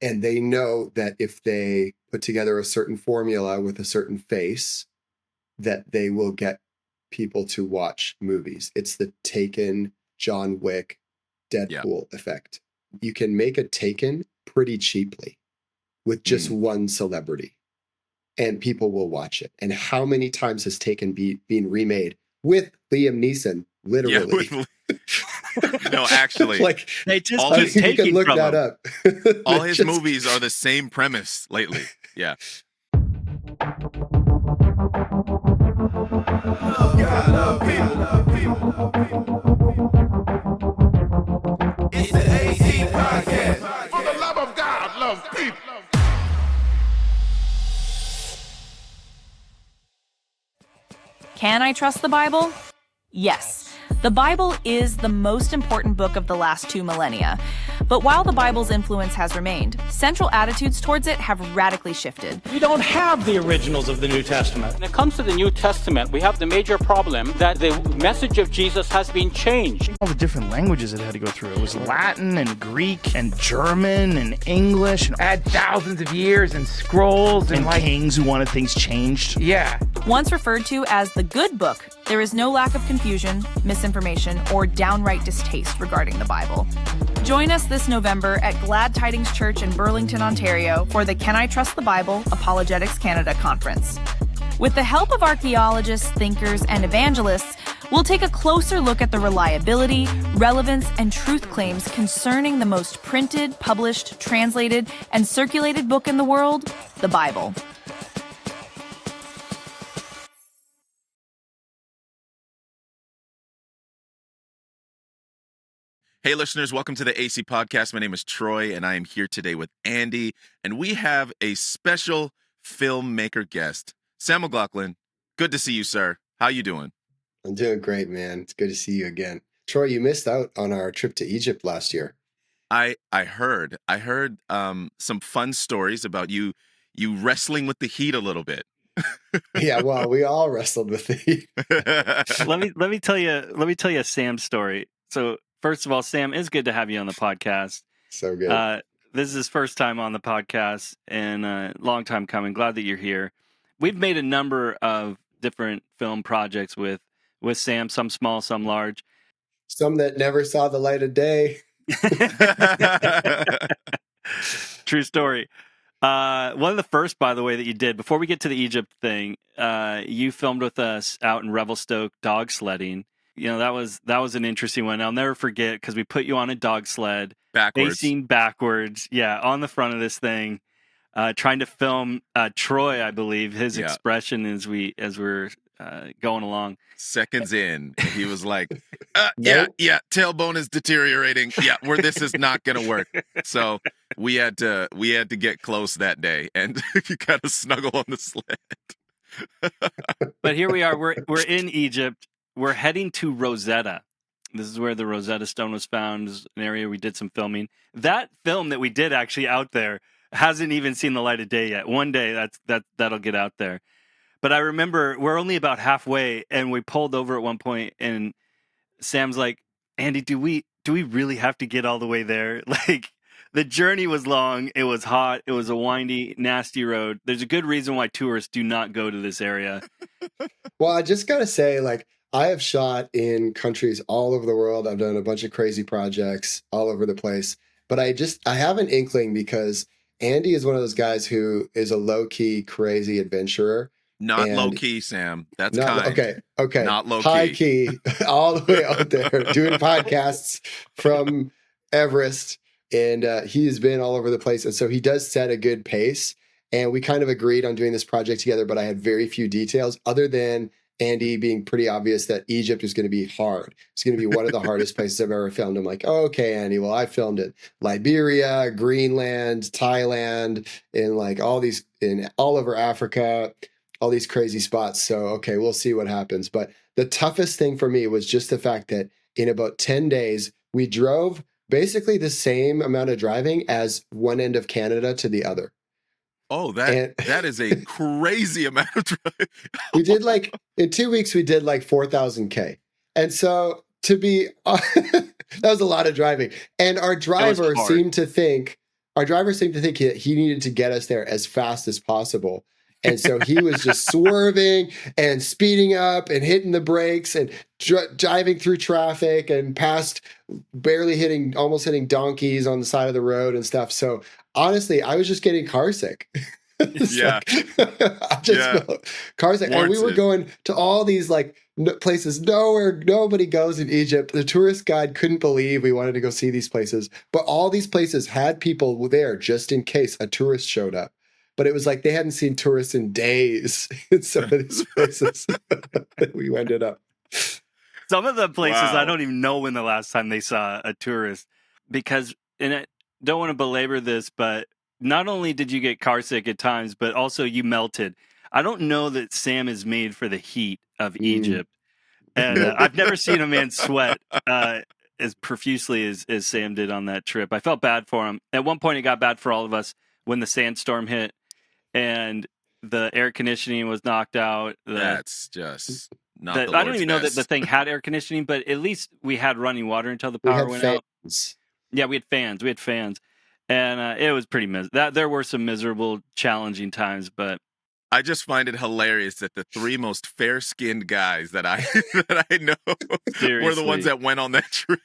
And they know that if they put together a certain formula with a certain face, that they will get people to watch movies. It's the Taken, John Wick, Deadpool effect. You can make a Taken pretty cheaply with just one celebrity, and people will watch it. And how many times has Taken been remade with Liam Neeson? Literally. No, actually, like they just all his, you can look that up. All his movies are the same premise lately. Yeah. Love God, love people, love people, love people. It's the AC Podcast. For the love of God, love people. Can I trust the Bible? Yes. The Bible is the most important book of the last 2 millennia. But while the Bible's influence has remained, central attitudes towards it have radically shifted. We don't have the originals of the New Testament. When it comes to the New Testament, we have the major problem that the message of Jesus has been changed. All the different languages it had to go through. It was Latin and Greek and German and English. And had thousands of years and scrolls and kings who wanted things changed. Yeah. Once referred to as the good book, there is no lack of confusion, misinformation, or downright distaste regarding the Bible. Join us this November at Glad Tidings Church in Burlington, Ontario for the Can I Trust the Bible? Apologetics Canada Conference. With the help of archaeologists, thinkers, and evangelists, we'll take a closer look at the reliability, relevance, and truth claims concerning the most printed, published, translated, and circulated book in the world, the Bible. Hey, listeners, welcome to the AC Podcast. My name is Troy, and I am here today with Andy, and we have a special filmmaker guest, Sam McLoughlin. Good to see you, sir. How you doing? I'm doing great, man. It's good to see you again. Troy, you missed out on our trip to Egypt last year. I heard some fun stories about you wrestling with the heat a little bit. Yeah, well, we all wrestled with the heat. let me tell you Sam's story. So first of all, Sam, it's good to have you on the podcast. So good. This is his first time on the podcast and a long time coming. Glad that you're here. We've made a number of different film projects with Sam, some small, some large. Some that never saw the light of day. True story. One of the first, by the way, that you did, before we get to the Egypt thing, you filmed with us out in Revelstoke dog sledding. You know, that was an interesting one. I'll never forget because we put you on a dog sled, facing backwards, on the front of this thing, trying to film Troy, I believe, his expression as we're going along. Seconds in, he was like, tailbone is deteriorating. Yeah, this is not gonna work. So we had to get close that day, and you gotta snuggle on the sled. But here we are. We're in Egypt. We're heading to Rosetta. This is where the Rosetta Stone was found. This is an area we did some filming. That film that we did actually out there hasn't even seen the light of day yet. One day that'll get out there. But I remember we're only about halfway, and we pulled over at one point, and Sam's like, "Andy, do we really have to get all the way there?" Like, the journey was long. It was hot. It was a windy, nasty road. There's a good reason why tourists do not go to this area. Well, I just gotta say, like, I have shot in countries all over the world. I've done a bunch of crazy projects all over the place. But I have an inkling because Andy is one of those guys who is a low-key, crazy adventurer. Not low-key, Sam. That's kind. Okay. Not low-key. High-key, all the way out there, doing podcasts from Everest. And he's been all over the place. And so he does set a good pace. And we kind of agreed on doing this project together, but I had very few details other than Andy being pretty obvious that Egypt is going to be hard. It's going to be one of the hardest places I've ever filmed. I'm like, oh, okay, Andy, well, I filmed in Liberia, Greenland, Thailand, in like all over Africa, all these crazy spots. So, okay, we'll see what happens. But the toughest thing for me was just the fact that in about 10 days, we drove basically the same amount of driving as one end of Canada to the other. Oh, that is a crazy amount of driving. We did in 2 weeks, we did 4,000 K. And so that was a lot of driving. And our driver seemed to think our driver seemed to think he needed to get us there as fast as possible. And so he was just swerving and speeding up and hitting the brakes and driving through traffic and almost hitting donkeys on the side of the road and stuff. So honestly, I was just getting car sick. Yeah. I just felt car sick. And we were going to all these like places nobody goes in Egypt. The tourist guide couldn't believe we wanted to go see these places, but all these places had people there just in case a tourist showed up. But it was like they hadn't seen tourists in days in some of these places that we ended up. Some of the places, Wow. I don't even know when the last time they saw a tourist, because, and I don't want to belabor this, but not only did you get car sick at times, but also you melted. I don't know that Sam is made for the heat of Egypt. And I've never seen a man sweat as profusely as Sam did on that trip. I felt bad for him. At one point, it got bad for all of us when the sandstorm hit and the air conditioning was knocked out. That's just not I don't even know that the thing had air conditioning, but at least we had running water until the power went out. Yeah, we had fans. And it was pretty there were some miserable, challenging times, but I just find it hilarious that the three most fair-skinned guys that I know were the ones that went on that trip.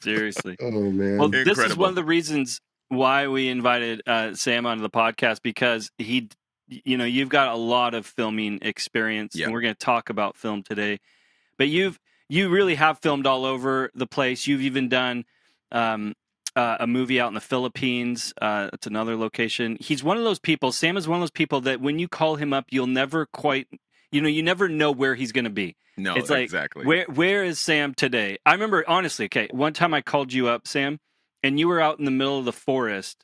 Seriously. Oh man. Well, this is one of the reasons why we invited Sam onto the podcast, because you've got a lot of filming experience, and we're going to talk about film today. But you really have filmed all over the place. You've even done a movie out in the Philippines. It's another location. He's one of those people. Sam is one of those people that when you call him up, you'll never quite, you never know where he's going to be. No, it's like, exactly. Where is Sam today? I remember, honestly, one time I called you up, Sam, and you were out in the middle of the forest,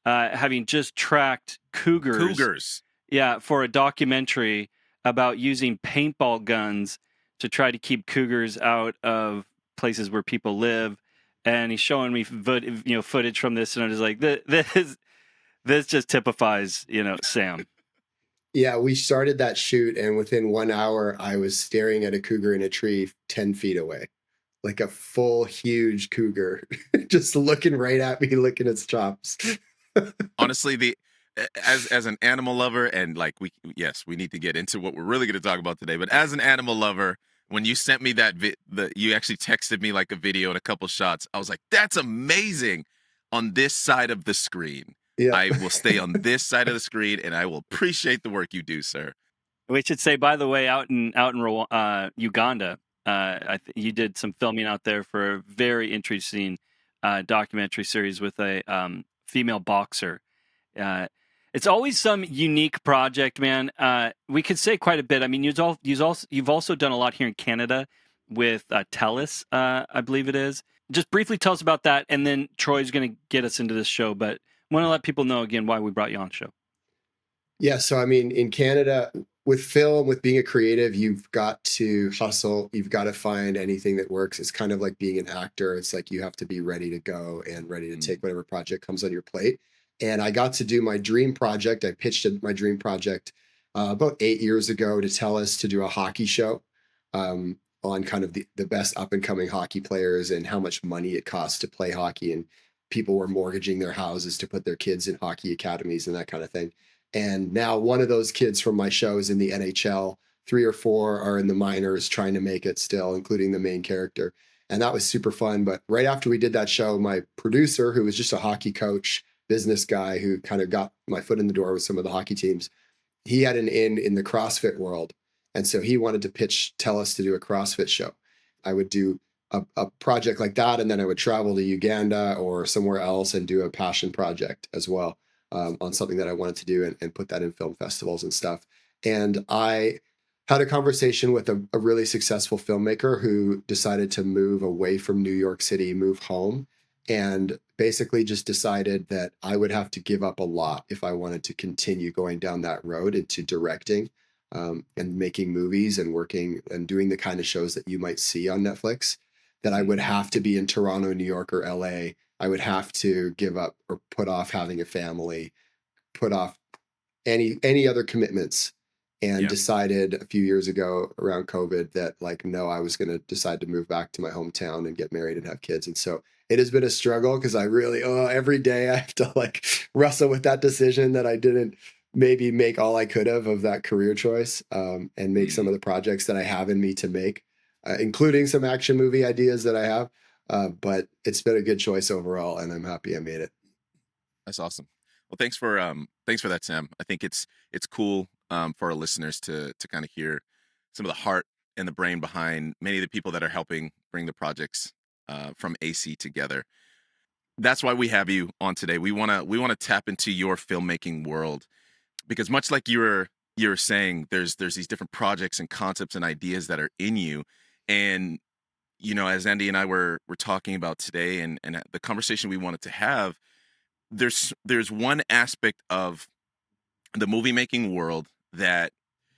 having just tracked cougars. Yeah, for a documentary about using paintball guns to try to keep cougars out of places where people live. And he's showing me footage from this, and I'm just like, this just typifies Sam. Yeah, we started that shoot, and within 1 hour, I was staring at a cougar in a tree 10 feet away, like a full, huge cougar, just looking right at me, licking its chops. Honestly, as an animal lover, and like we need to get into what we're really going to talk about today. But as an animal lover, when you sent me you actually texted me like a video and a couple shots, I was like, that's amazing. On this side of the screen, I will stay on this side of the screen, and I will appreciate the work you do, sir. We should say, by the way, out in Uganda, you did some filming out there for a very interesting documentary series with a female boxer. It's always some unique project, man. We could say quite a bit. I mean, you've also done a lot here in Canada with TELUS, I believe it is. Just briefly tell us about that, and then Troy's going to get us into this show. But I want to let people know again why we brought you on the show. Yeah, so I mean, in Canada, with film, with being a creative, you've got to hustle. You've got to find anything that works. It's kind of like being an actor. It's like you have to be ready to go and ready to take whatever project comes on your plate. And I got to do my dream project. I pitched my dream project about 8 years ago to TELUS to do a hockey show on kind of the best up-and-coming hockey players and how much money it costs to play hockey. And people were mortgaging their houses to put their kids in hockey academies and that kind of thing. And now one of those kids from my show is in the NHL. 3 or 4 are in the minors trying to make it still, including the main character. And that was super fun. But right after we did that show, my producer, who was just a hockey coach, business guy who kind of got my foot in the door with some of the hockey teams, he had an in the CrossFit world. And so he wanted to pitch TELUS to do a CrossFit show. I would do a project like that, and then I would travel to Uganda or somewhere else and do a passion project as well on something that I wanted to do and put that in film festivals and stuff. And I had a conversation with a really successful filmmaker who decided to move away from New York City, move home, and basically just decided that I would have to give up a lot if I wanted to continue going down that road into directing and making movies and working and doing the kind of shows that you might see on Netflix, that I would have to be in Toronto, New York, or LA. I would have to give up or put off having a family, put off any other commitments, and decided a few years ago around COVID that no, I was going to decide to move back to my hometown and get married and have kids. And so it has been a struggle because I really, every day I have to like wrestle with that decision that I didn't maybe make all I could of that career choice, and make some of the projects that I have in me to make, including some action movie ideas that I have. But it's been a good choice overall, and I'm happy I made it. That's awesome. Well, thanks for that, Sam. I think it's cool for our listeners to kind of hear some of the heart and the brain behind many of the people that are helping bring the projects from AC together. That's why we have you on today. We want to tap into your filmmaking world, because much like you're saying, there's these different projects and concepts and ideas that are in you. And as Andy and I were talking about today, and the conversation we wanted to have, there's one aspect of the movie making world that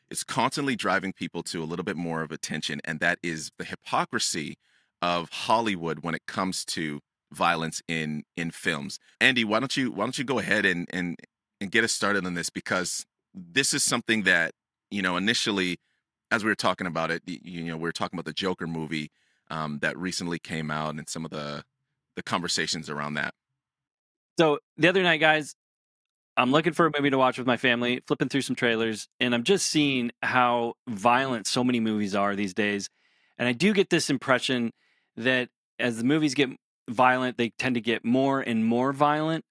is constantly driving people to a little bit more of attention, and that is the hypocrisy of Hollywood when it comes to violence in films. Andy, why don't you go ahead and get us started on this, because this is something that, initially, as we were talking about it, we were talking about the Joker movie that recently came out and some of the conversations around that. So the other night, guys, I'm looking for a movie to watch with my family, flipping through some trailers, and I'm just seeing how violent so many movies are these days. And I do get this impression that as the movies get violent, they tend to get more and more violent.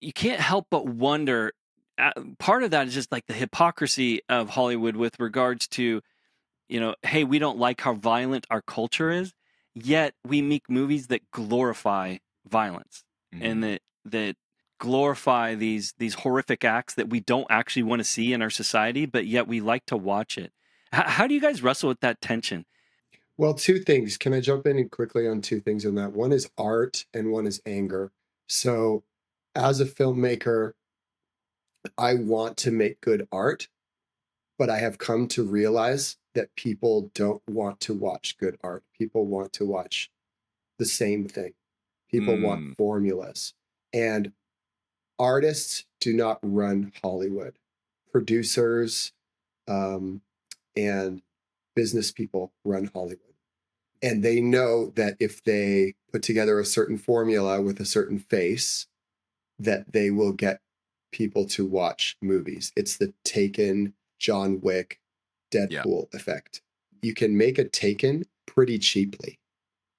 You can't help but wonder, part of that is just like the hypocrisy of Hollywood with regards to, hey, we don't like how violent our culture is, yet we make movies that glorify violence, and that glorify these horrific acts that we don't actually want to see in our society, but yet we like to watch it. How do you guys wrestle with that tension? Well, two things. Can I jump in quickly on two things on that? One is art and one is anger. So as a filmmaker, I want to make good art, but I have come to realize that people don't want to watch good art. People want to watch the same thing. People want formulas. And artists do not run Hollywood. Producers and business people run Hollywood. And they know that if they put together a certain formula with a certain face, that they will get people to watch movies. It's the Taken, John Wick, Deadpool effect. You can make a Taken pretty cheaply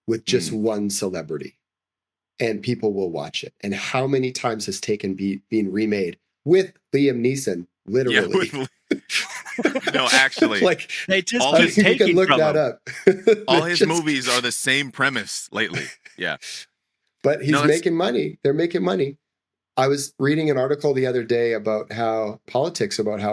with just one celebrity, and people will watch it. And how many times has Taken been remade with Liam Neeson? Literally. No, actually, like they just all his, you can look that up. All his movies are the same premise lately. Yeah, but he's making money. They're making money. I was reading an article the other day about how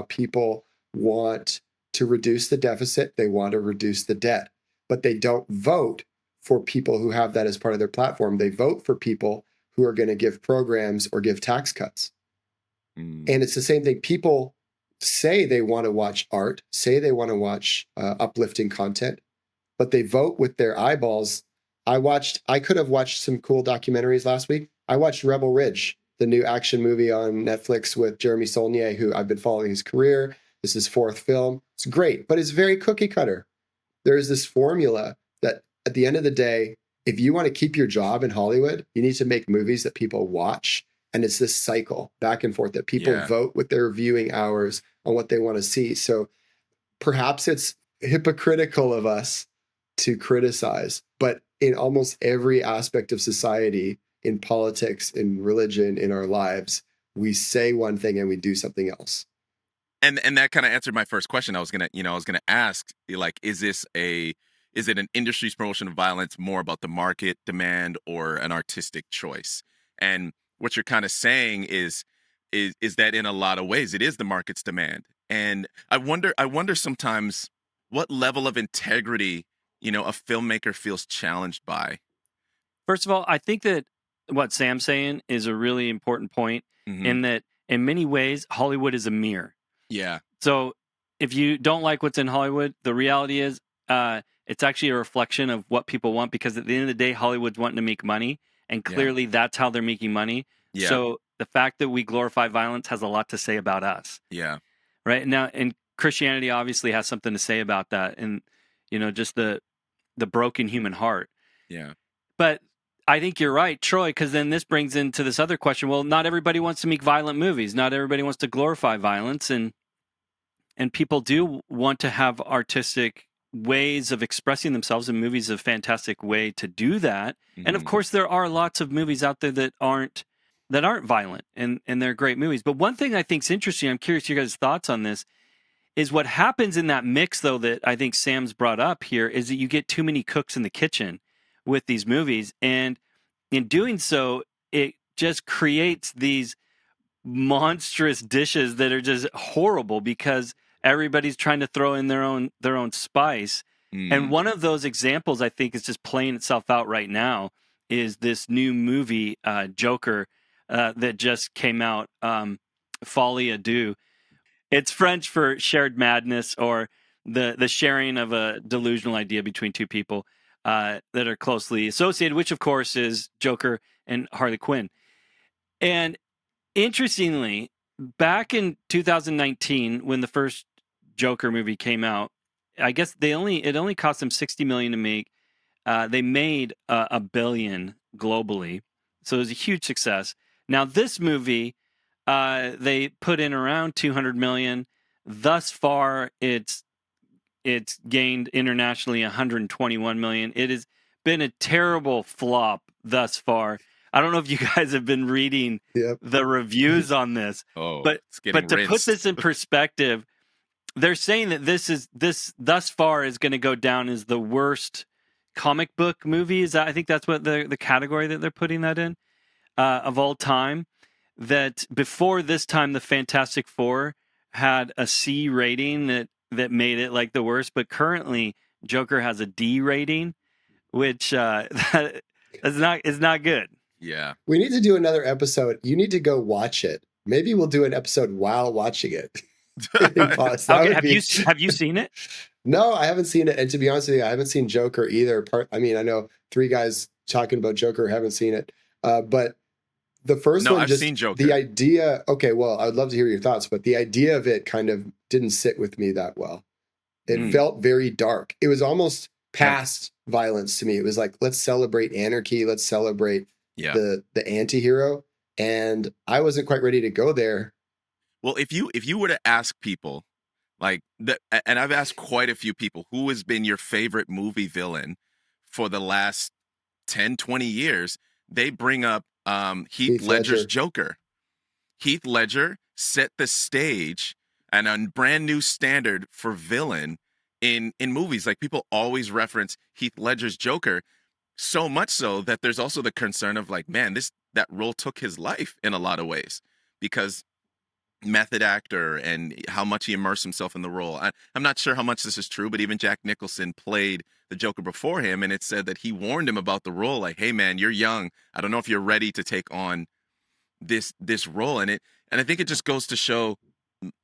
people want to reduce the deficit. They want to reduce the debt, but they don't vote for people who have that as part of their platform. They vote for people who are going to give programs or give tax cuts. And it's the same thing. People say they want to watch art, say they want to watch uplifting content, but they vote with their eyeballs. I could have watched some cool documentaries last week. I watched Rebel Ridge, the new action movie on Netflix with Jeremy Saulnier, who I've been following his career. This is his fourth film. It's great, but it's very cookie cutter. There is this formula that at the end of the day, if you want to keep your job in Hollywood, you need to make movies that people watch. And it's this cycle back and forth that people vote with their viewing hours on what they want to see. So perhaps it's hypocritical of us to criticize, but in almost every aspect of society, in politics, in religion, in our lives, we say one thing and we do something else. And that kind of answered my first question. I was gonna ask, like, is it an industry's promotion of violence more about the market demand or an artistic choice? And what you're kind of saying is that in a lot of ways it is the market's demand. And I wonder sometimes what level of integrity, a filmmaker feels challenged by. First of all, I think that what Sam's saying is a really important point, in that in many ways Hollywood is a mirror. Yeah. So if you don't like what's in Hollywood, the reality is it's actually a reflection of what people want, because at the end of the day, Hollywood's wanting to make money, and clearly that's how they're making money. Yeah. So the fact that we glorify violence has a lot to say about us. Yeah. Right now, and Christianity obviously has something to say about that, and just the broken human heart. Yeah. But I think you're right, Troy, because then this brings into this other question. Well, not everybody wants to make violent movies. Not everybody wants to glorify violence, and people do want to have artistic ways of expressing themselves, and movies a fantastic way to do that. And of course, there are lots of movies out there that aren't violent, and they're great movies. But one thing I think is interesting, I'm curious your guys' thoughts on this, is what happens in that mix, though, that I think Sam's brought up here, is that you get too many cooks in the kitchen with these movies. And in doing so, it just creates these monstrous dishes that are just horrible because everybody's trying to throw in their own spice. And one of those examples I think is just playing itself out right now is this new movie, Joker, that just came out, Folie à Deux. It's French for shared madness, or the sharing of a delusional idea between two people that are closely associated, which of course is Joker and Harley Quinn. And interestingly, back in 2019, when the first Joker movie came out, I guess it only cost them $60 million to make. They made $1 billion globally, so it was a huge success. Now this movie, they put in around $200 million. Thus far, it's gained internationally $121 million. It has been a terrible flop thus far. I don't know if you guys have been reading the reviews on this, but to put this in perspective, they're saying that this thus far is going to go down as the worst comic book movie. I think that's what the category that they're putting that in of all time. That before this time, the Fantastic Four had a C rating that made it like the worst, but currently Joker has a D rating, which is not good. Yeah. We need to do another episode. You need to go watch it. Maybe we'll do an episode while watching it. Have you seen it? No, I haven't seen it. And to be honest with you, I haven't seen Joker either. I know 3 guys talking about Joker haven't seen it. But the first one, I've seen Joker. The idea, okay, well, I'd love to hear your thoughts, but the idea of it kind of didn't sit with me that well. It felt very dark. It was almost past violence to me. It was like, let's celebrate anarchy. Let's celebrate the anti-hero. And I wasn't quite ready to go there. Well, if you were to ask people, and I've asked quite a few people, who has been your favorite movie villain for the last 10, 20 years, they bring up Heath Ledger's Joker. Heath Ledger set the stage and a brand new standard for villain in movies. Like, people always reference Heath Ledger's Joker, so much so that there's also the concern of like, man, that role took his life in a lot of ways, because method actor and how much he immersed himself in the role. I'm not sure how much this is true, but even Jack Nicholson played the Joker before him, and it said that he warned him about the role, like, hey man, you're young, I don't know if you're ready to take on this role. And I think it just goes to show,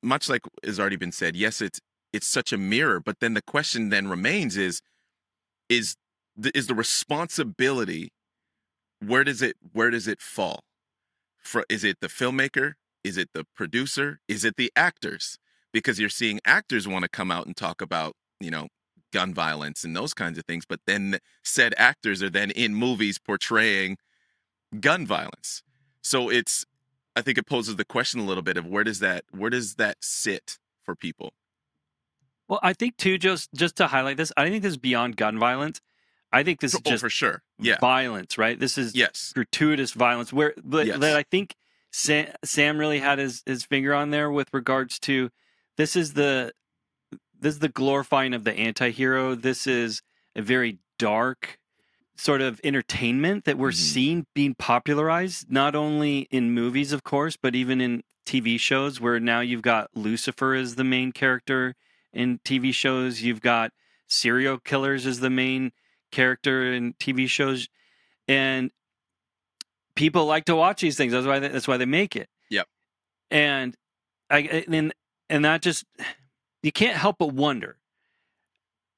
much like has already been said, yes, it's such a mirror, but then the question then remains is the responsibility, where does it fall? Is it the filmmaker? Is it the producer? Is it the actors? Because you're seeing actors want to come out and talk about, gun violence and those kinds of things, but then said actors are then in movies portraying gun violence. So I think it poses the question a little bit of where does that sit for people? Well, I think too, just to highlight this, I think this is beyond gun violence. I think this is just for sure. Violence, right? This is gratuitous violence that I think Sam really had his finger on there with regards to this is the glorifying of the anti-hero. This is a very dark sort of entertainment that we're seeing being popularized, not only in movies, of course, but even in TV shows, where now you've got Lucifer as the main character in TV shows. You've got serial killers as the main character in TV shows. And people like to watch these things. That's why they make it. Yep. And that just, you can't help but wonder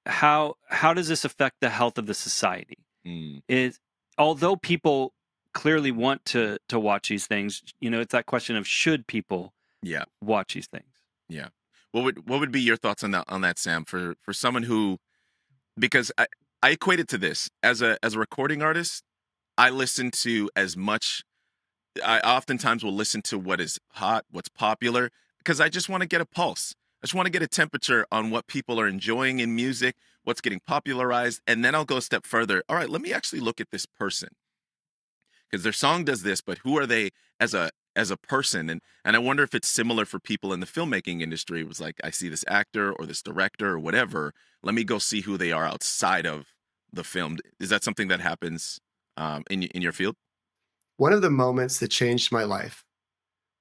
how does this affect the health of the society? Although people clearly want to watch these things, it's that question of should people watch these things? Yeah. What would be your thoughts on that, Sam? For someone who, because I equate it to this as a recording artist, I listen to as much. I oftentimes will listen to what is hot, what's popular, because I just want to get a pulse. I just want to get a temperature on what people are enjoying in music, what's getting popularized, and then I'll go a step further. All right, let me actually look at this person, because their song does this, but who are they as a person? And I wonder if it's similar for people in the filmmaking industry. It was like, I see this actor or this director or whatever. Let me go see who they are outside of the film. Is that something that happens in your field? One of the moments that changed my life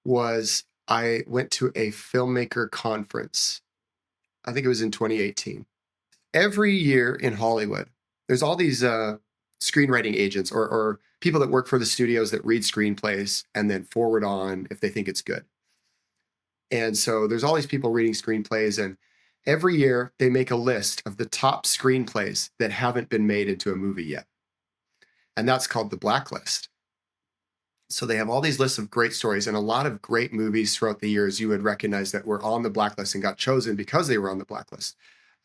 was I went to a filmmaker conference. I think it was in 2018. Every year in Hollywood, there's all these screenwriting agents or people that work for the studios that read screenplays and then forward on if they think it's good. And so there's all these people reading screenplays, and every year they make a list of the top screenplays that haven't been made into a movie yet. And that's called the blacklist. So they have all these lists of great stories, and a lot of great movies throughout the years you would recognize that were on the blacklist and got chosen because they were on the blacklist.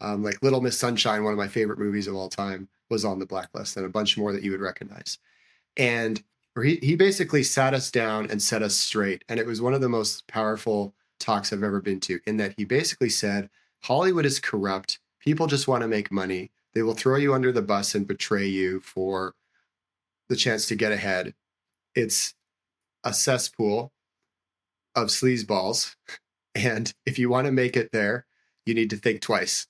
Like Little Miss Sunshine, one of my favorite movies of all time, was on the blacklist, and a bunch more that you would recognize. And he basically sat us down and set us straight. And it was one of the most powerful talks I've ever been to, in that he basically said, Hollywood is corrupt. People just want to make money. They will throw you under the bus and betray you for the chance to get ahead. It's a cesspool of sleazeballs. And if you want to make it there, you need to think twice.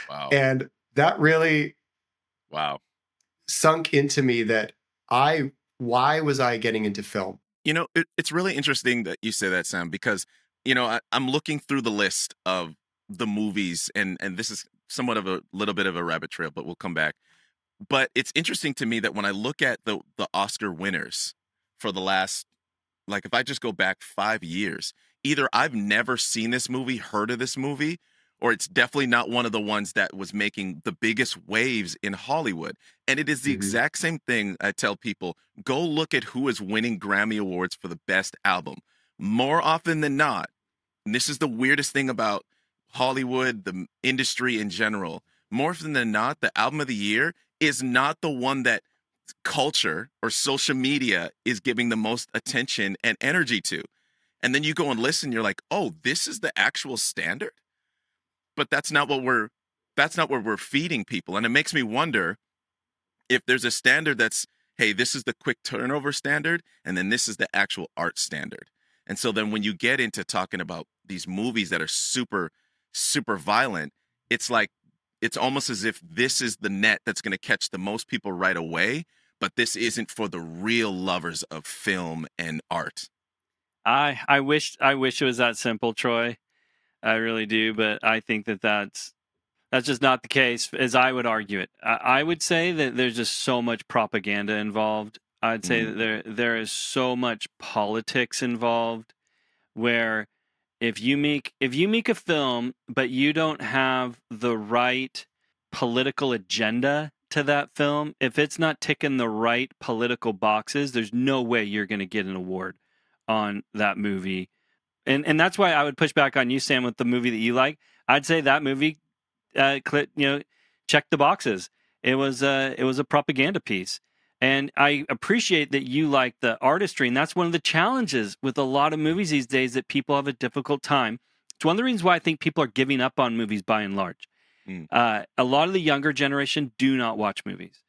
Wow. And that really sunk into me that why was I getting into film? You know, it's really interesting that you say that, Sam, because, you know, I'm looking through the list of the movies, and this is somewhat of a little bit of a rabbit trail, but we'll come back. But it's interesting to me that when I look at the Oscar winners for the last, like, if I just go back 5 years, either I've never seen this movie, heard of this movie, or it's definitely not one of the ones that was making the biggest waves in Hollywood. And it is the exact same thing I tell people. Go look at who is winning Grammy Awards for the best album. More often than not, and this is the weirdest thing about Hollywood, the industry in general, more often than not, the album of the year is not the one that culture or social media is giving the most attention and energy to. And then you go and listen, you're like, oh, this is the actual standard? But that's not what we're feeding people. And it makes me wonder if there's a standard that's, hey, this is the quick turnover standard, and then this is the actual art standard. And so then when you get into talking about these movies that are super, super violent, it's like, it's almost as if this is the net that's going to catch the most people right away, but this isn't for the real lovers of film and art. I wish it was that simple, Troy. I really do, but I think that's just not the case, as I would argue it. I would say that there's just so much propaganda involved. I'd say that there is so much politics involved, where if you make a film but you don't have the right political agenda to that film, if it's not ticking the right political boxes, there's no way you're going to get an award on that movie. And that's why I would push back on you, Sam, with the movie that you like. I'd say that movie, checked the boxes. It was a propaganda piece. And I appreciate that you like the artistry, and that's one of the challenges with a lot of movies these days, that people have a difficult time. It's one of the reasons why I think people are giving up on movies by and large. A lot of the younger generation do not watch movies.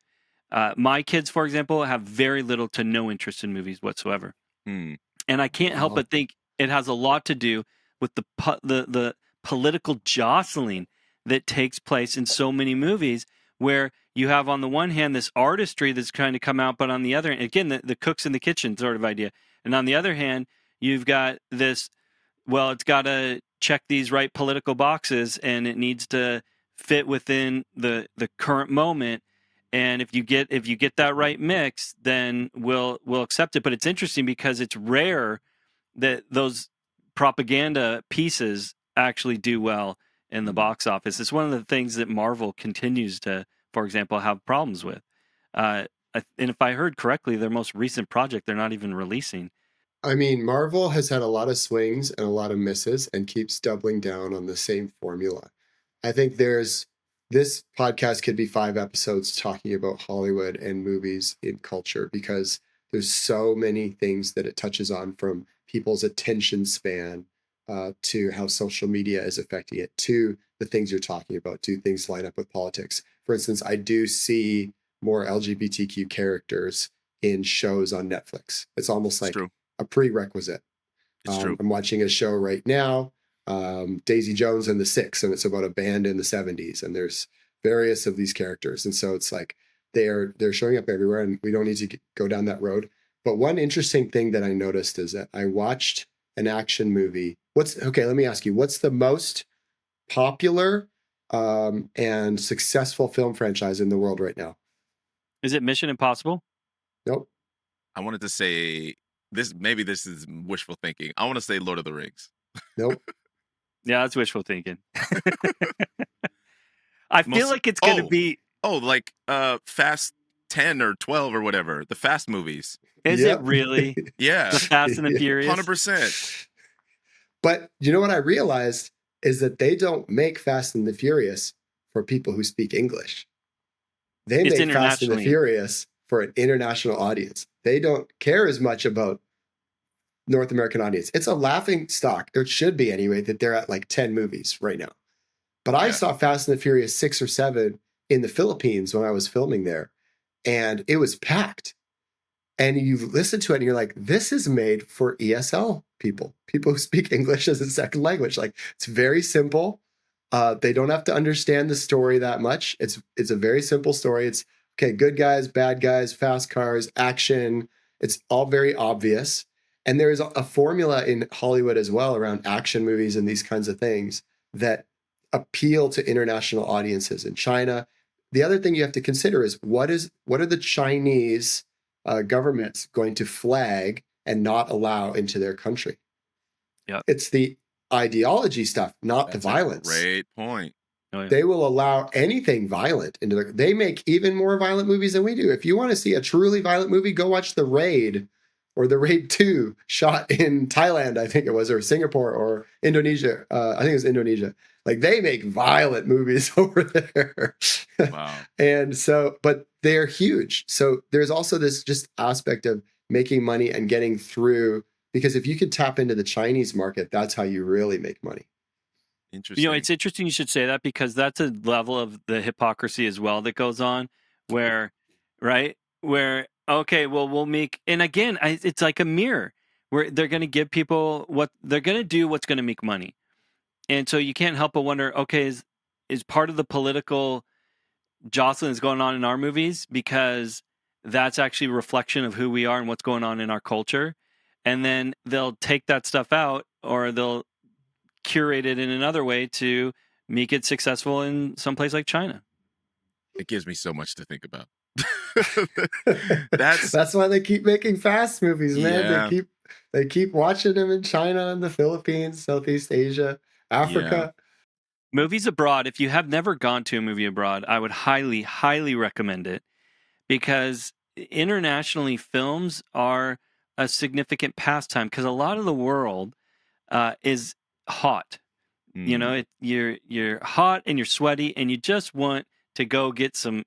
My kids, for example, have very little to no interest in movies whatsoever. And I can't help but think it has a lot to do with the political jostling that takes place in so many movies, where you have on the one hand this artistry that's trying to come out, but on the other, again, the cooks in the kitchen sort of idea. And on the other hand, you've got this, well, it's got to check these right political boxes, and it needs to fit within the current moment. And if you get that right mix, then we'll accept it. But it's interesting because it's rare that those propaganda pieces actually do well in the box office. It's one of the things that Marvel continues to, for example, have problems with. And if I heard correctly, their most recent project, they're not even releasing. I mean, Marvel has had a lot of swings and a lot of misses and keeps doubling down on the same formula. I think there's this podcast could be 5 episodes talking about Hollywood and movies in culture, because there's so many things that it touches on, from people's attention span to how social media is affecting it, to the things you're talking about, do things line up with politics. For instance, I do see more LGBTQ characters in shows on Netflix. It's almost like a prerequisite. It's true. I'm watching a show right now, Daisy Jones and the Six, and it's about a band in the 70s, and there's various of these characters, and so it's like they're showing up everywhere, and we don't need to go down that road. But one interesting thing that I noticed is that I watched an action movie. Let me ask you, what's the most popular and successful film franchise in the world right now? Is it Mission Impossible? Nope. I wanted to say this. Maybe this is wishful thinking. I want to say Lord of the Rings. Nope. Yeah, that's wishful thinking. I feel like it's going to be... like Fast 10 or 12 or whatever. The Fast movies. Is it really? Yeah. The Fast and the Furious? 100%. But you know what I realized is that they don't make Fast and the Furious for people who speak English. They make Fast and the Furious for an international audience. They don't care as much about North American audience. It's a laughing stock. It should be anyway, that they're at like 10 movies right now. But I saw Fast and the Furious 6 or 7 in the Philippines when I was filming there, and it was packed. And you listen to it and you're like, this is made for ESL people who speak English as a second language. Like, it's very simple. They don't have to understand the story that much. It's a very simple story. It's okay, good guys, bad guys, fast cars, action. It's all very obvious. And there is a formula in Hollywood as well around action movies and these kinds of things that appeal to international audiences in China. The other thing you have to consider is what are the Chinese governments going to flag and not allow into their country? Yeah, it's the ideology stuff, not the violence. Great point. Oh, yeah. They will allow anything violent into their. They make even more violent movies than we do. If you want to see a truly violent movie, go watch The Raid or The Raid 2, shot in Thailand, I think it was, or Singapore or Indonesia. I think it was Indonesia. Like, they make violent movies over there. Wow. And so, but they're huge. So there's also this just aspect of making money and getting through, because if you could tap into the Chinese market, that's how you really make money. Interesting. You know, it's interesting you should say that, because that's a level of the hypocrisy as well that goes on where, right? Where, okay, well, we'll make, and again, it's like a mirror where they're going to give people what they're going to do, what's going to make money. And so you can't help but wonder, okay, is part of the political jostling that's going on in our movies because that's actually a reflection of who we are and what's going on in our culture. And then they'll take that stuff out, or they'll curate it in another way to make it successful in some place like China. It gives me so much to think about. That's why they keep making fast movies, man. Yeah. They keep watching them in China and the Philippines, Southeast Asia, Africa. Yeah. Movies abroad, if you have never gone to a movie abroad, I would highly, highly recommend it, because internationally films are a significant pastime, because a lot of the world is hot. You know, you're hot and you're sweaty and you just want to go get some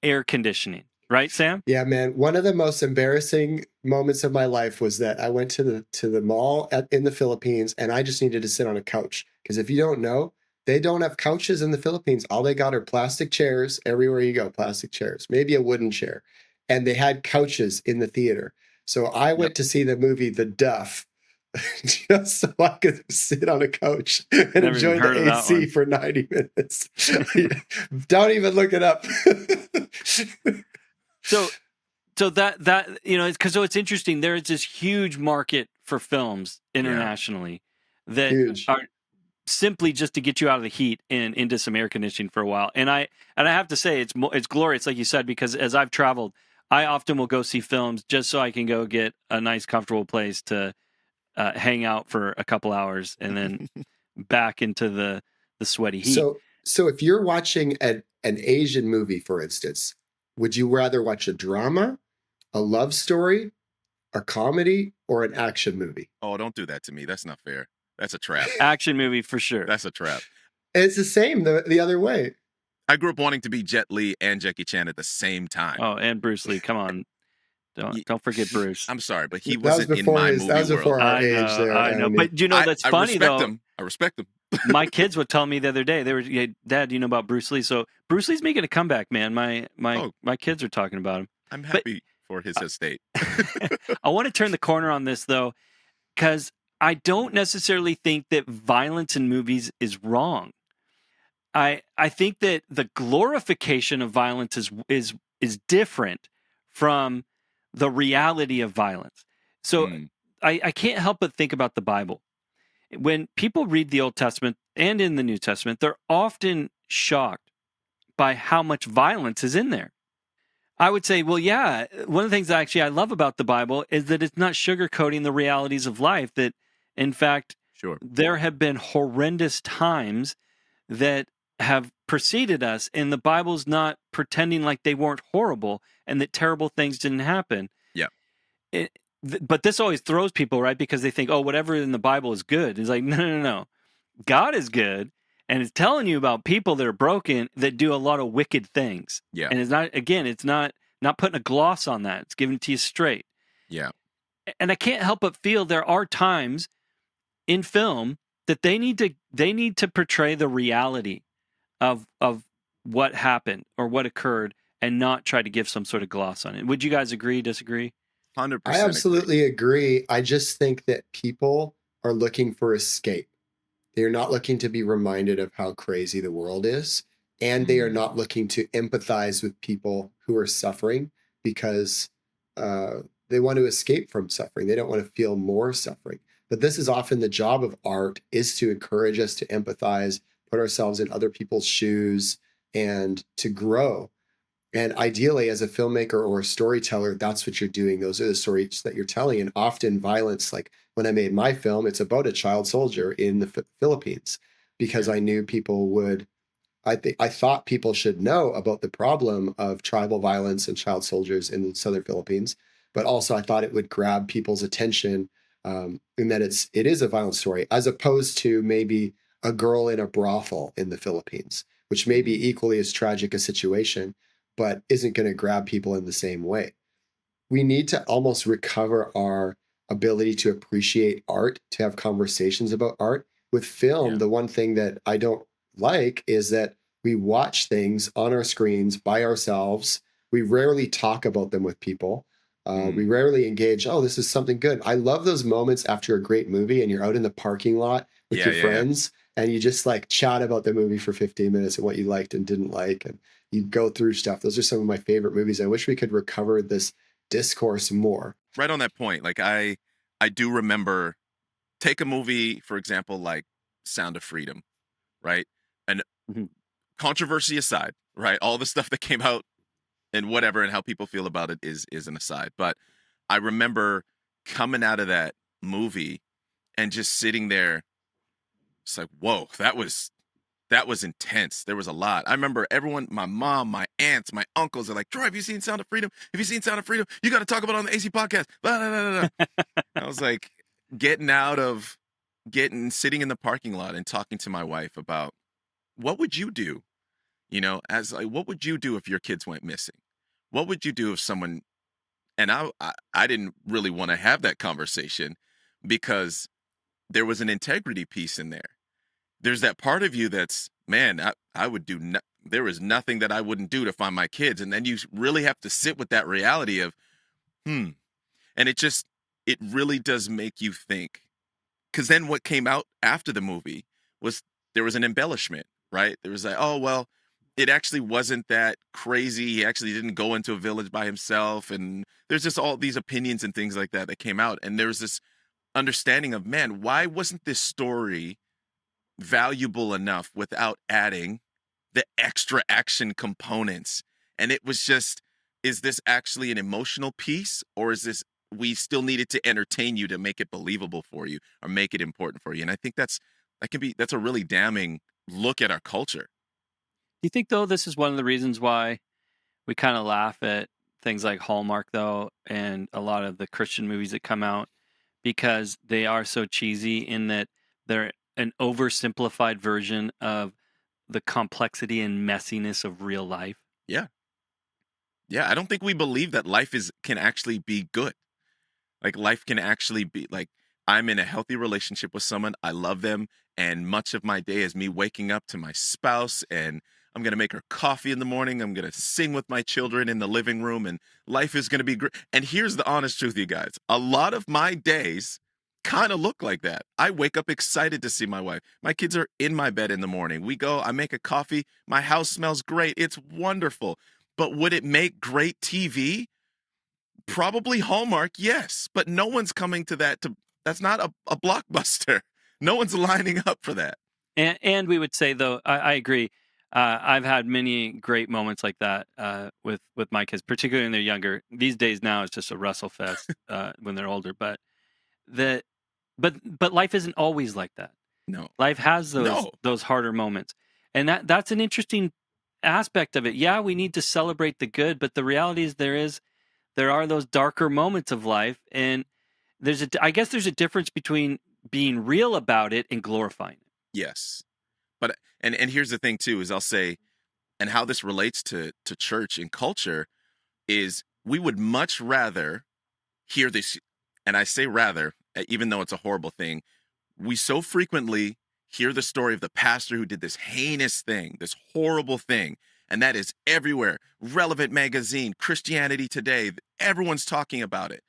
air conditioning. Right, Sam? Yeah, man. One of the most embarrassing moments of my life was that I went to the mall in the Philippines, and I just needed to sit on a couch. Because if you don't know, they don't have couches in the Philippines. All they got are plastic chairs. Everywhere you go, plastic chairs. Maybe a wooden chair. And they had couches in the theater. So I went to see the movie The Duff just so I could sit on a couch and enjoy the AC for 90 minutes. Don't even look it up. So that you know, because it's interesting. There is this huge market for films internationally that are simply just to get you out of the heat and into some air conditioning for a while. And I have to say, it's glorious, like you said, because as I've traveled, I often will go see films just so I can go get a nice, comfortable place to hang out for a couple hours and then back into the sweaty heat. So if you're watching an Asian movie, for instance, would you rather watch a drama, a love story, a comedy, or an action movie? Oh, don't do that to me. That's not fair. That's a trap. Action movie for sure. That's a trap. It's the same the other way. I grew up wanting to be Jet Li and Jackie Chan at the same time. Oh, and Bruce Lee. Come on. Don't forget Bruce. I'm sorry, but he That was wasn't in before my his. movie That was before world. our I age. know, There, I know. Andy. But that's funny, though. I respect him. My kids would tell me the other day, they were, Dad, you know about Bruce Lee? So Bruce Lee's making a comeback, man. My kids are talking about him. I'm happy for his estate. I want to turn the corner on this, though, because I don't necessarily think that violence in movies is wrong. I think that the glorification of violence is different from the reality of violence. So I can't help but think about the Bible. When people read the Old Testament and in the New Testament, they're often shocked by how much violence is in there. I would say, well, yeah, one of the things I love about the Bible is that it's not sugarcoating the realities of life, that, in fact, there have been horrendous times that have preceded us, and the Bible's not pretending like they weren't horrible and that terrible things didn't happen. Yeah. But this always throws people, right? Because they think, oh, whatever in the Bible is good. It's like, no. God is good, and it's telling you about people that are broken that do a lot of wicked things. Yeah. And it's not putting a gloss on that. It's giving it to you straight. Yeah. And I can't help but feel there are times in film that they need to portray the reality of what happened or what occurred and not try to give some sort of gloss on it. Would you guys agree, disagree? 100%. I absolutely agree. I just think that people are looking for escape. They're not looking to be reminded of how crazy the world is. And they are not looking to empathize with people who are suffering because they want to escape from suffering. They don't want to feel more suffering. But this is often the job of art, is to encourage us to empathize, put ourselves in other people's shoes, and to grow. And ideally, as a filmmaker or a storyteller, that's what you're doing. Those are the stories that you're telling. And often violence, like when I made my film, it's about a child soldier in the Philippines, because I knew people would, I thought people should know about the problem of tribal violence and child soldiers in the southern Philippines. But also I thought it would grab people's attention in that it is a violent story, as opposed to maybe a girl in a brothel in the Philippines, which may be equally as tragic a situation, but isn't going to grab people in the same way. We need to almost recover our ability to appreciate art, to have conversations about art. With film, the one thing that I don't like is that we watch things on our screens by ourselves. We rarely talk about them with people. We rarely engage, oh, this is something good. I love those moments after a great movie and you're out in the parking lot with your friends and you just like chat about the movie for 15 minutes and what you liked and didn't like. And you go through stuff. Those are some of my favorite movies. I wish we could recover this discourse more. Right on that point. Like I do remember, take a movie, for example, like Sound of Freedom, right? And controversy aside, right? All the stuff that came out and whatever and how people feel about it is an aside. But I remember coming out of that movie and just sitting there. It's like, whoa, that was intense. There was a lot. I remember everyone, my mom, my aunts, my uncles are like, Troy, have you seen Sound of Freedom? Have you seen Sound of Freedom? You got to talk about it on the AC podcast. Blah, blah, blah, blah. I was like sitting in the parking lot and talking to my wife about what would you do? You know, as like, what would you do if your kids went missing? What would you do if someone, and I didn't really want to have that conversation because there was an integrity piece in there. There's that part of you that's, man, I would do, there is nothing that I wouldn't do to find my kids. And then you really have to sit with that reality of, and it really does make you think. Because then what came out after the movie was there was an embellishment, right? There was like, oh, well, it actually wasn't that crazy. He actually didn't go into a village by himself. And there's just all these opinions and things like that came out. And there was this understanding of, man, why wasn't this story valuable enough without adding the extra action components? And it was just, is this actually an emotional piece, or is this, we still needed to entertain you to make it believable for you or make it important for you? And I think that's a really damning look at our culture. Do you think, though, this is one of the reasons why we kind of laugh at things like Hallmark, though, and a lot of the Christian movies that come out, because they are so cheesy in that they're an oversimplified version of the complexity and messiness of real life. Yeah. I don't think we believe that life can actually be good. Like life can actually be like, I'm in a healthy relationship with someone. I love them. And much of my day is me waking up to my spouse, and I'm going to make her coffee in the morning. I'm going to sing with my children in the living room, and life is going to be great. And here's the honest truth, you guys. A lot of my days kind of look like that. I wake up excited to see my wife. My kids are in my bed in the morning. We go, I make a coffee. My house smells great. It's wonderful. But would it make great TV? Probably Hallmark, yes. But no one's coming to that. That's not a blockbuster. No one's lining up for that. And we would say, though, I agree. I've had many great moments like that with my kids, particularly when they're younger. These days now it's just a wrestle fest when they're older. But life isn't always like that. No, life has those harder moments, and that's an interesting aspect of it. Yeah, we need to celebrate the good, but the reality is there are those darker moments of life, and I guess there's a difference between being real about it and glorifying it. Yes. But and here's the thing too, is I'll say, and how this relates to church and culture, is we would much rather hear this, and I say rather, even though it's a horrible thing, we so frequently hear the story of the pastor who did this heinous thing, this horrible thing, and that is everywhere. Relevant magazine, Christianity Today, everyone's talking about it.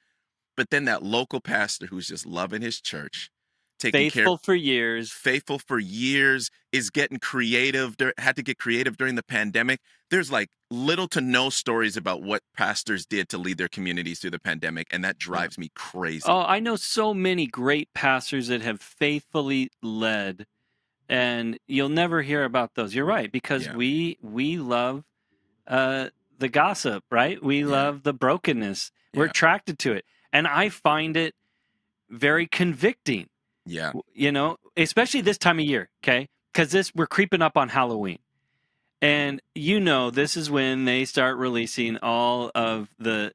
But then that local pastor who's just loving his church, faithful for years, is getting creative, had to get creative during the pandemic. There's like little to no stories about what pastors did to lead their communities through the pandemic, and that drives me crazy. Oh, I know so many great pastors that have faithfully led, and you'll never hear about those. You're right, because we love the gossip, right? We love the brokenness. We're attracted to it. And I find it very convicting. Yeah. You know, especially this time of year, okay? Because we're creeping up on Halloween. And this is when they start releasing all of the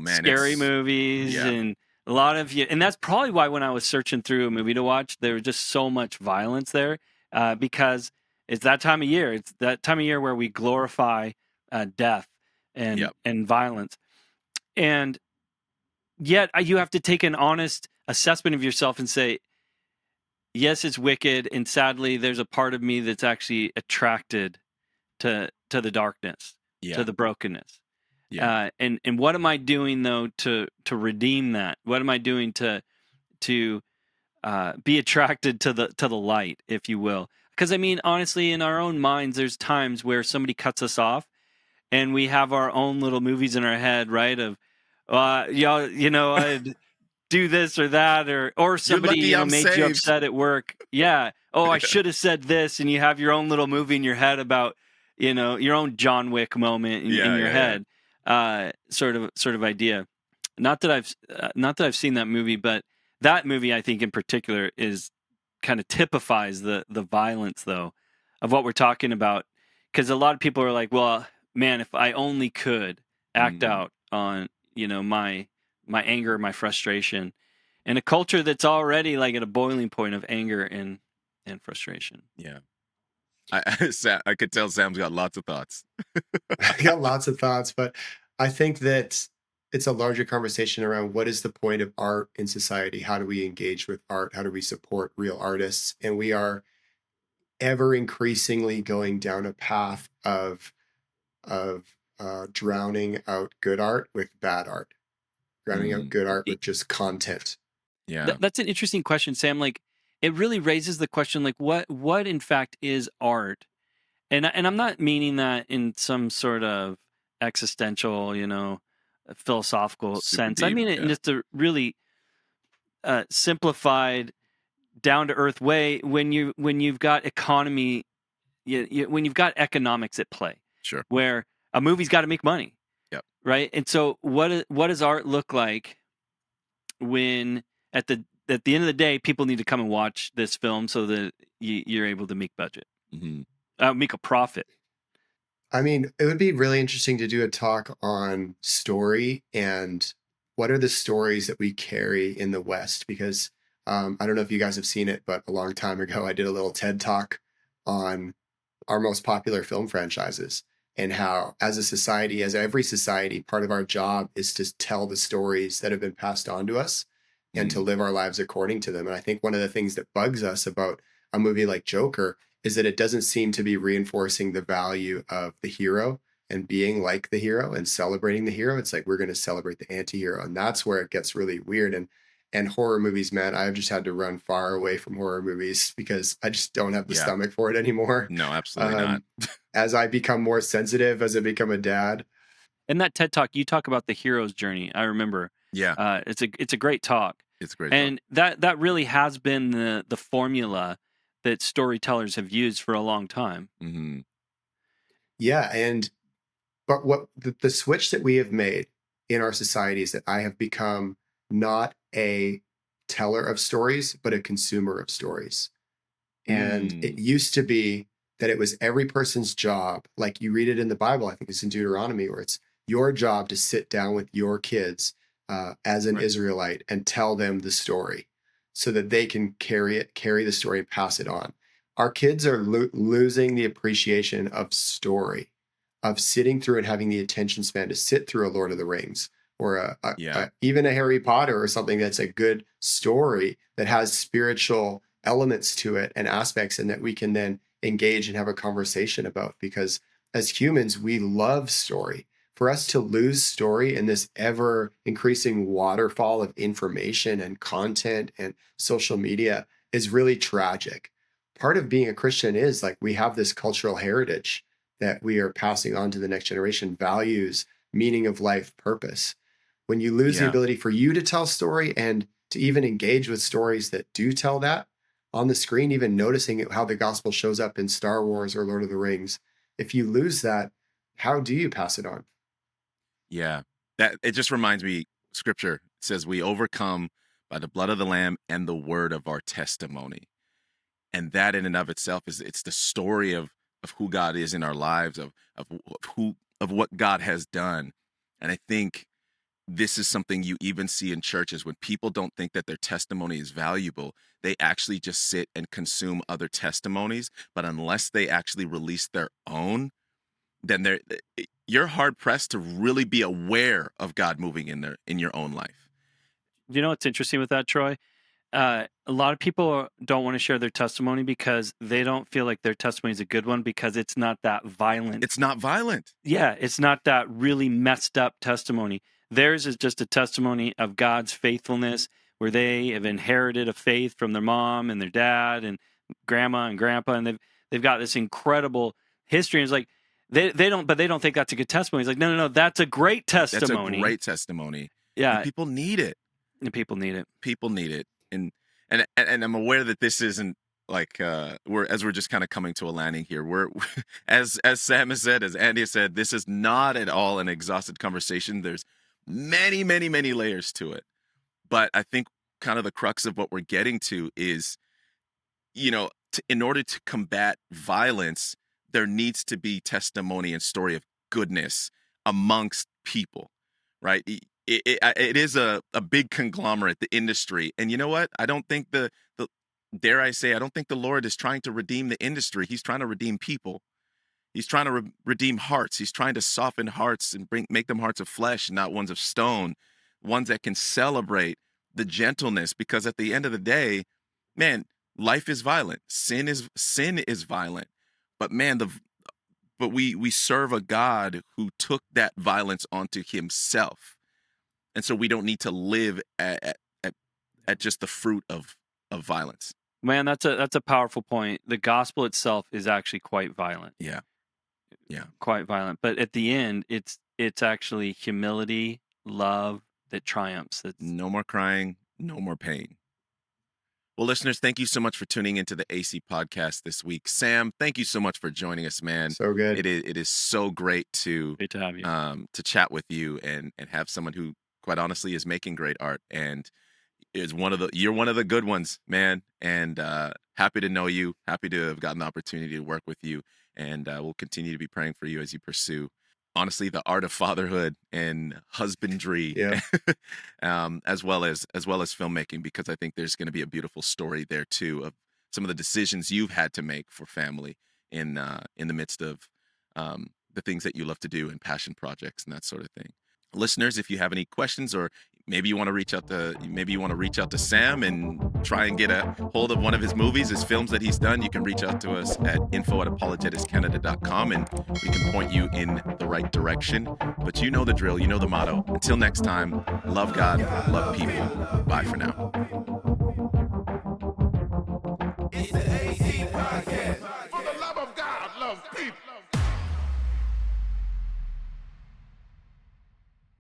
scary movies and a lot of and that's probably why when I was searching through a movie to watch, there was just so much violence there because it's that time of year. It's that time of year where we glorify death and violence. And yet you have to take an honest assessment of yourself and say, yes, it's wicked, and sadly, there's a part of me that's actually attracted to the darkness, to the brokenness. Yeah. And what am I doing though to redeem that? What am I doing to be attracted to the light, if you will? Because I mean, honestly, in our own minds, there's times where somebody cuts us off, and we have our own little movies in our head, right? Of I'd do this or that, or somebody made you upset at work. Yeah. Oh, I should have said this, and you have your own little movie in your head about your own John Wick moment in your head, sort of idea. Not that I've seen that movie, but that movie I think in particular is kind of typifies the violence though of what we're talking about, because a lot of people are like, well, man, if I only could act out on my anger, my frustration, in a culture that's already like at a boiling point of anger and frustration. Yeah. I could tell Sam's got lots of thoughts. I got lots of thoughts, but I think that it's a larger conversation around what is the point of art in society? How do we engage with art? How do we support real artists? And we are ever increasingly going down a path of drowning out good art with bad art, drowning out good art with just content. Yeah, that's an interesting question, Sam. Like, it really raises the question, like, what in fact is art? And I'm not meaning that in some sort of existential, philosophical sense. Deep, I mean it in just a really simplified, down to earth way. When you've got economy, when you've got economics at play, sure, where a movie's got to make money, right? And so, what does art look like when at the end of the day, people need to come and watch this film so that you're able to make budget, make a profit? I mean, it would be really interesting to do a talk on story and what are the stories that we carry in the West, because I don't know if you guys have seen it, but a long time ago, I did a little TED talk on our most popular film franchises, and how, as a society, as every society, part of our job is to tell the stories that have been passed on to us and to live our lives according to them. And I think one of the things that bugs us about a movie like Joker is that it doesn't seem to be reinforcing the value of the hero and being like the hero and celebrating the hero. It's like, we're going to celebrate the anti-hero. And that's where it gets really weird. And horror movies, man, I've just had to run far away from horror movies because I just don't have the stomach for it anymore. No, absolutely not. As I become more sensitive, as I become a dad. In that TED Talk, you talk about the hero's journey. I remember. Yeah. It's a great talk. It's a great and talk. that really has been the formula that storytellers have used for a long time. Mm-hmm. Yeah, but what the switch that we have made in our society is that I have become not a teller of stories, but a consumer of stories. And it used to be that it was every person's job, like you read it in the Bible, I think it's in Deuteronomy, where it's your job to sit down with your kids as an Israelite and tell them the story so that they can carry the story and pass it on. Our kids are losing the appreciation of story, of sitting through and having the attention span to sit through a Lord of the Rings or even a Harry Potter or something that's a good story that has spiritual elements to it and aspects, and that we can then engage and have a conversation about. Because as humans, we love story. For us to lose story in this ever increasing waterfall of information and content and social media is really tragic. Part of being a Christian is like we have this cultural heritage that we are passing on to the next generation, values, meaning of life, purpose. When you lose the ability for you to tell story and to even engage with stories that do tell that on the screen, even noticing how the gospel shows up in Star Wars or Lord of the Rings, if you lose that, how do you pass it on? Yeah, that it just reminds me, scripture says we overcome by the blood of the Lamb and the word of our testimony. And that in and of itself it's the story of who God is in our lives, of what God has done. And I think this is something you even see in churches when people don't think that their testimony is valuable. They actually just sit and consume other testimonies. But unless they actually release their own, then you're hard pressed to really be aware of God moving in your own life. You know what's interesting with that, Troy? A lot of people don't want to share their testimony because they don't feel like their testimony is a good one because it's not that violent. It's not violent. Yeah, it's not that really messed up testimony. Theirs is just a testimony of God's faithfulness, where they have inherited a faith from their mom and their dad and grandma and grandpa, and they've got this incredible history. And it's like they don't think that's a good testimony. It's like no, that's a great testimony. That's a great testimony. Yeah, and people need it. And people need it. People need it. And I'm aware that this isn't like we're just kind of coming to a landing here. We're as Sam has said, as Andy has said, this is not at all an exhausted conversation. There's many layers to it. But I think kind of the crux of what we're getting to is, in order to combat violence, there needs to be testimony and story of goodness amongst people, right? It is a big conglomerate, the industry. And you know what? I don't think dare I say, I don't think the Lord is trying to redeem the industry. He's trying to redeem people. He's trying to redeem hearts. He's trying to soften hearts and make them hearts of flesh, not ones of stone, ones that can celebrate the gentleness. Because at the end of the day, man, life is violent. Sin is violent. But man, we serve a God who took that violence onto himself. And so we don't need to live at just the fruit of violence. Man, that's a powerful point. The gospel itself is actually quite violent. Yeah. Quite violent. But at the end, it's actually humility, love that triumphs. It's no more crying, no more pain. Well, listeners, thank you so much for tuning into the AC podcast this week. Sam, thank you so much for joining us, man. So good. It is so great to have you. To chat with you and have someone who, quite honestly, is making great art and is you're one of the good ones, man. And happy to know you, happy to have gotten the opportunity to work with you, and we'll continue to be praying for you as you pursue, honestly, the art of fatherhood and husbandry, as well as filmmaking, because I think there's going to be a beautiful story there too of some of the decisions you've had to make for family in the midst of the things that you love to do and passion projects and that sort of thing. Listeners, if you have any questions, or maybe you want to reach out to Sam and try and get a hold of one of his movies, his films that he's done, you can reach out to us at info@apologeticscanada.com, and we can point you in the right direction. But you know the drill, you know the motto. Until next time, love God, love people. Bye for now.